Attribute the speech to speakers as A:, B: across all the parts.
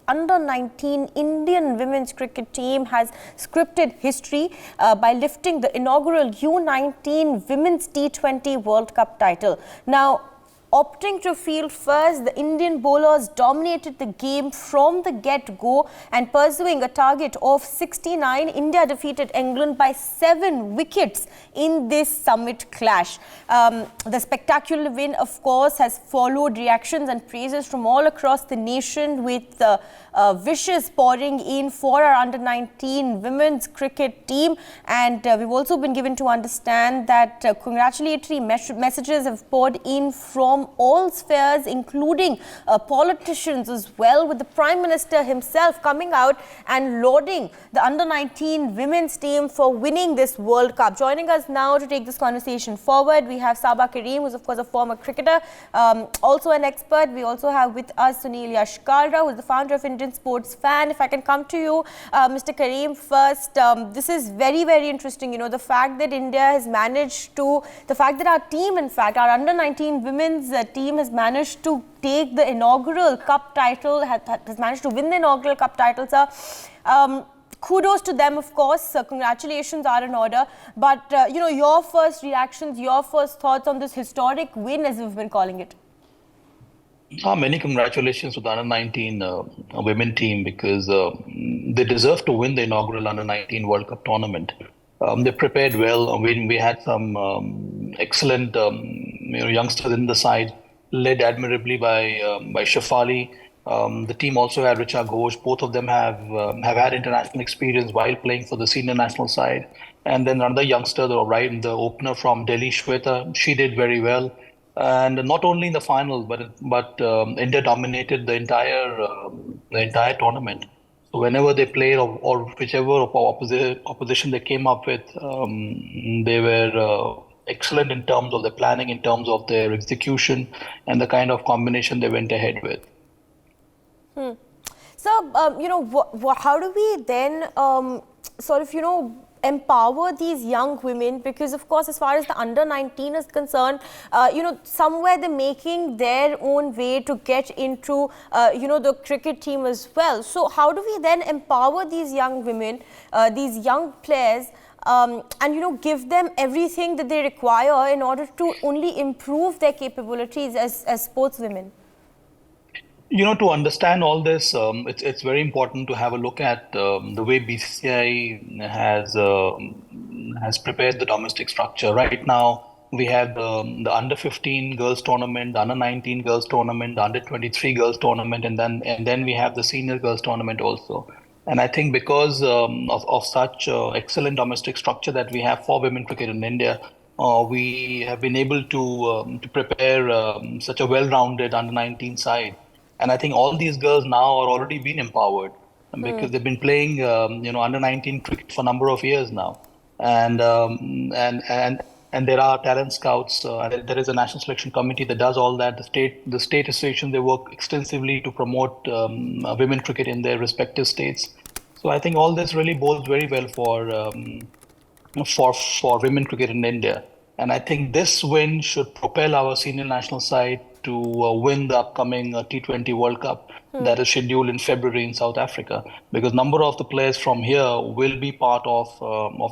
A: under-19 Indian women's cricket team has scripted history by lifting the inaugural U-19 Women's T20 World Cup title. Now, opting to field first, the Indian bowlers dominated the game from the get-go, and pursuing a target of 69, India defeated England by 7 wickets in this summit clash. The spectacular win, of course, has followed reactions and praises from all across the nation, with wishes pouring in for our under-19 women's cricket team. And we've also been given to understand that congratulatory messages have poured in from all spheres, including politicians as well, with the Prime Minister himself coming out and lauding the under-19 women's team for winning this World Cup. Joining us now to take this conversation forward, we have Sabah Kareem, who's of course a former cricketer, also an expert. We also have with us Sunil Yashkalra, who is the founder of Indian Sports Fan. If I can come to you, Mr. Kareem, first, this is very, very interesting. You know, the fact that India has managed to, the fact that our team, in fact, our under-19 women's team has managed to take the inaugural cup title, has managed to win the inaugural cup title, sir. Kudos to them, of course. Congratulations are in order. But, you know, your first reactions, your first thoughts on this historic win, as we've been calling it.
B: Many congratulations to the under-19 women team, because they deserve to win the inaugural under-19 World Cup tournament. They prepared well. We had some excellent youngsters in the side, led admirably by Shafali. The team also had Richa Ghosh. Both of them have had international experience while playing for the senior national side. And then another youngster, the opener from Delhi, Shweta, she did very well. And not only in the final, but India dominated the entire tournament. So whenever they played, or whichever opposition they came up with, they were excellent in terms of their planning, in terms of their execution, and the kind of combination they went ahead with.
A: So, you know, how do we then sort of, you know, empower these young women? Because, of course, as far as the under-19 is concerned, you know, somewhere they're making their own way to get into, you know, the cricket team as well. So how do we then empower these young women, these young players, and, you know, give them everything that they require in order to only improve their capabilities as sportswomen?
B: You know, to understand all this, it's very important to have a look at the way BCCI has prepared the domestic structure. Right now, we have the under-15 girls tournament, the under-19 girls tournament, the under-23 girls tournament, and then we have the senior girls tournament also. And I think because of such excellent domestic structure that we have for women cricket in India, we have been able to prepare such a well-rounded under-19 side. And I think all these girls now are already been empowered, because they've been playing, you know, under-19 cricket for a number of years now. And there are talent scouts. There is a national selection committee that does all that. The state associations, they work extensively to promote women cricket in their respective states. So I think all this really bodes very well for women cricket in India. And I think this win should propel our senior national side to win the upcoming T20 World Cup that is scheduled in February in South Africa, because number of the players from here will be part of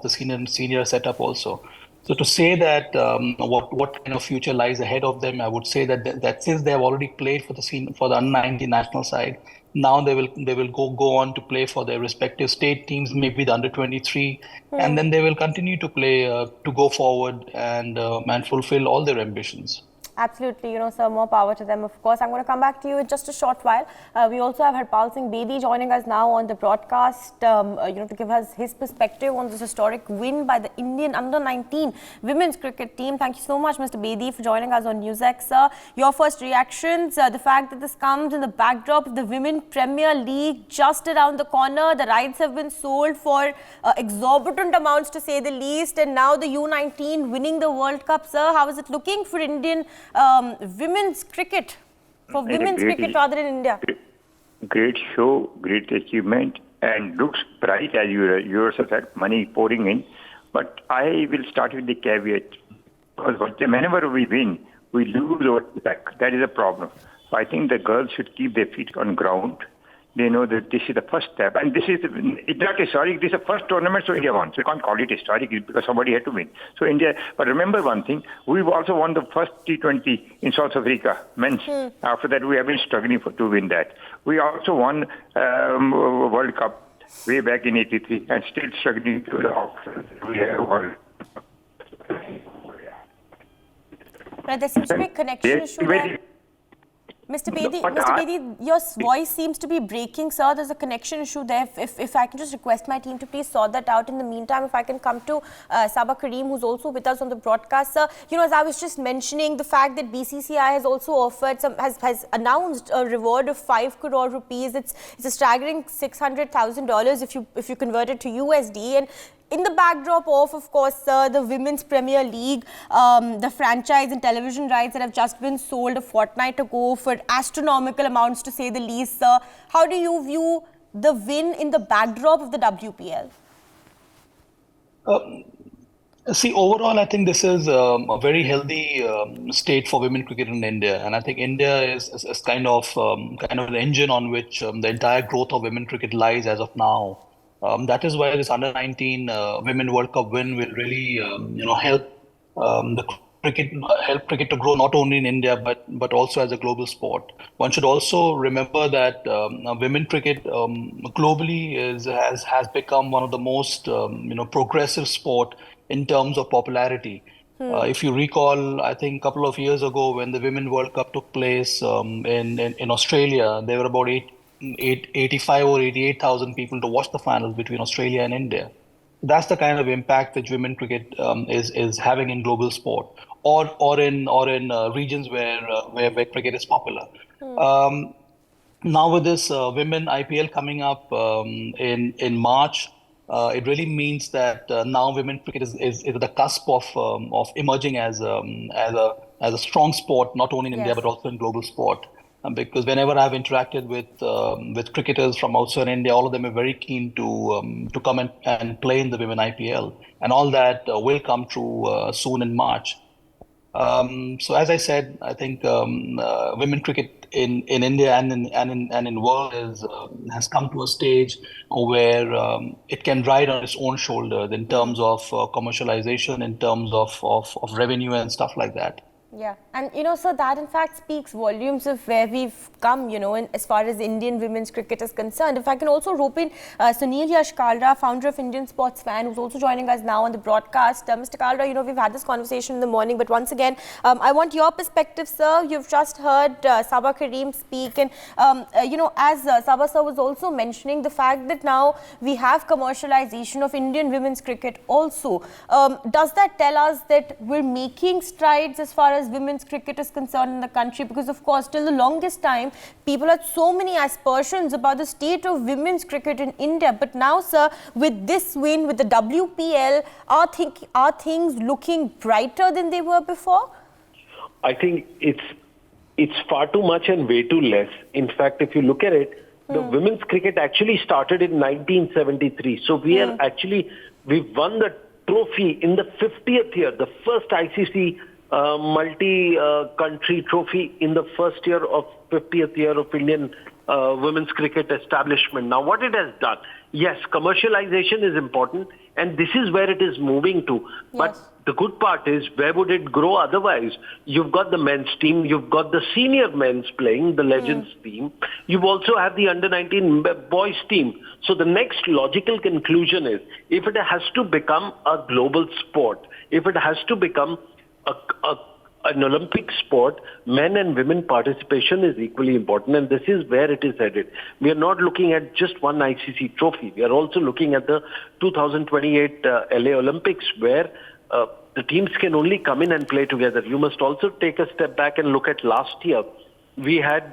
B: the senior setup also. So to say that what kind of future lies ahead of them, I would say that since they have already played for the under-19 national side, now they will go on to play for their respective state teams, maybe the under-23, and then they will continue to play to go forward and fulfill all their ambitions.
A: Absolutely, you know, sir, more power to them, of course. I'm going to come back to you in just a short while. We also have Harpal Singh Bedi joining us now on the broadcast, you know, to give us his perspective on this historic win by the Indian under-19 women's cricket team. Thank you so much, Mr. Bedi, for joining us on NewsX, sir. Your first reactions, the fact that this comes in the backdrop of the Women Premier League just around the corner. The rights have been sold for exorbitant amounts, to say the least, and now the U-19 winning the World Cup, sir. How is it looking for Indian women's cricket, for women's cricket rather in India?
C: Great show, great achievement, and looks bright, as you yourself said, money pouring in. But I will start with the caveat, because whenever we win, we lose our back. That is a problem. So I think the girls should keep their feet on ground, They know that this is the first step. And this is not historic. This is the first tournament so India won. So you can't call it historic because somebody had to win. So India, but remember one thing, we've also won the first T20 in South Africa, men's. After that, we have been struggling to win that. We also won World Cup way back in '83 and still struggling to we have World
A: But there seems to be a connection issue there. Mr. Bedi, your voice seems to be breaking, sir. There's a connection issue there. If I can just request my team to please sort that out. In the meantime, if I can come to Sabah Kareem, who's also with us on the broadcast, sir. You know, as I was just mentioning, the fact that BCCI has also offered has announced a reward of 5 crore rupees. It's a staggering $600,000 if you convert it to USD. And in the backdrop of course, the Women's Premier League, the franchise and television rights that have just been sold a fortnight ago for astronomical amounts, to say the least, sir. How do you view the win in the backdrop of the WPL?
B: See, overall, I think this is a very healthy state for women cricket in India, and I think India is kind of an engine on which the entire growth of women cricket lies as of now. That is why this under-19 Women World Cup win will really, help help cricket to grow not only in India but also as a global sport. One should also remember that women cricket globally has become one of the most progressive sport in terms of popularity. If you recall, I think a couple of years ago when the Women World Cup took place in Australia, there were about 85 or 88,000 people to watch the finals between Australia and India. That's the kind of impact which women cricket is having in global sport, or in regions where cricket is popular. Now with this women IPL coming up in March, it really means that now women cricket is at the cusp of emerging as a strong sport, not only in India but also in global sport. Because whenever I've interacted with cricketers from outside India, all of them are very keen to come and play in the women IPL, and all that will come true soon in March. So as I said, I think women cricket in India and in world has come to a stage where it can ride on its own shoulders in terms of commercialization, in terms of revenue and stuff like that.
A: Yeah, and so that in fact speaks volumes of where we've come, as far as Indian women's cricket is concerned. If I can also rope in Sunil Yash Kalra, founder of Indian Sports Fan, who's also joining us now on the broadcast. Mr. Kalra, we've had this conversation in the morning, but once again, I want your perspective, sir. You've just heard Sabah Kareem speak, and as Sabah sir was also mentioning, the fact that now we have commercialization of Indian women's cricket also. Does that tell us that we're making strides as far as women's cricket is concerned in the country? Because of course, till the longest time, people had so many aspersions about the state of women's cricket in India. But now, sir, with this win, with the WPL, are things looking brighter than they were before?
D: I think it's far too much and way too less. In fact, if you look at it, the women's cricket actually started in 1973. So we've won the trophy in the 50th year, the first ICC multi-country trophy in the first year of 50th year of Indian women's cricket establishment. Now, what it has done, yes, commercialization is important, and this is where it is moving to. Yes. But the good part is, where would it grow otherwise? You've got the men's team, you've got the senior men's playing, the Legends team. You also have the under-19 boys team. So the next logical conclusion is, if it has to become a global sport, if it has to become an Olympic sport, men and women participation is equally important, and this is where it is headed. We are not looking at just one ICC trophy. We are also looking at the 2028 LA Olympics, where the teams can only come in and play together. You must also take a step back and look at last year. We had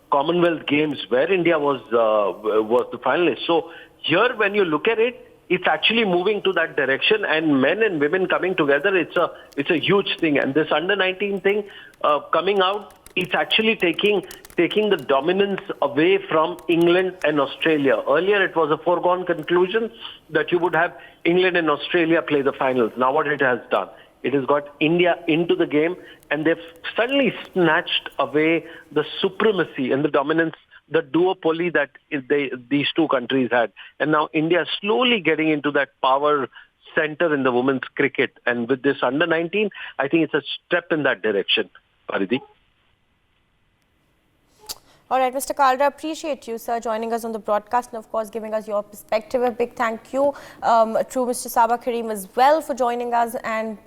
D: Commonwealth Games where India was the finalist. So here, when you look at it, it's actually moving to that direction, and men and women coming together, it's a huge thing. And this under-19 thing coming out, it's actually taking the dominance away from England and Australia. Earlier, it was a foregone conclusion that you would have England and Australia play the finals. Now what it has done, it has got India into the game, and they've suddenly snatched away the supremacy and the dominance the duopoly that these two countries had. And now India is slowly getting into that power center in the women's cricket. And with this under-19, I think it's a step in that direction, Paridhi.
A: All right, Mr. Kalra, appreciate you, sir, joining us on the broadcast and, of course, giving us your perspective. A big thank you to Mr. Sabah Karim as well for joining us and,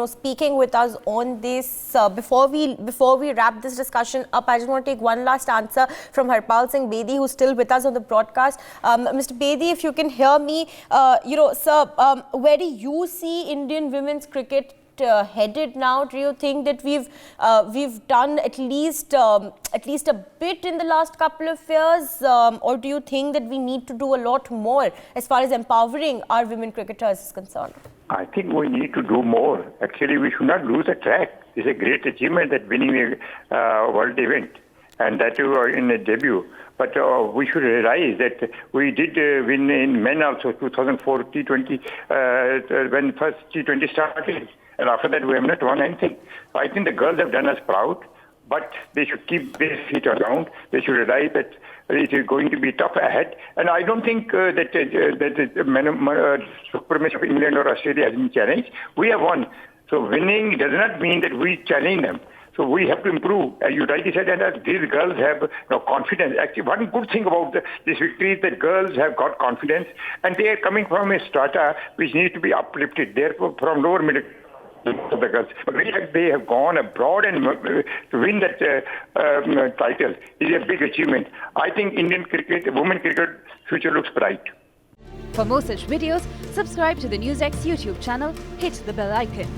A: speaking with us on this. Before we wrap this discussion up, I just want to take one last answer from Harpal Singh Bedi, who's still with us on the broadcast. Mr. Bedi, if you can hear me, sir, where do you see Indian women's cricket headed now? Do you think that we've done at least a bit in the last couple of years, or do you think that we need to do a lot more as far as empowering our women cricketers is concerned?
C: I think we need to do more. Actually, we should not lose the track. It's a great achievement that winning a world event, and that in a debut. But we should realize that we did win in men also, 2004 T20, when first T20 started. And after that, we have not won anything. So I think the girls have done us proud, but they should keep their feet around. They should realize that it is going to be tough ahead. And I don't think that the supremacy of England or Australia has been challenged. We have won. So winning does not mean that we challenge them. So we have to improve. As you rightly said, and these girls have confidence. Actually, one good thing about this victory is that girls have got confidence, and they are coming from a strata which needs to be uplifted. Therefore, from lower middle of the girls. But they have gone abroad and to win that title is a big achievement. I think Indian cricket, women cricket future looks bright.
E: For more such videos, subscribe to the NewsX YouTube channel, hit the bell icon.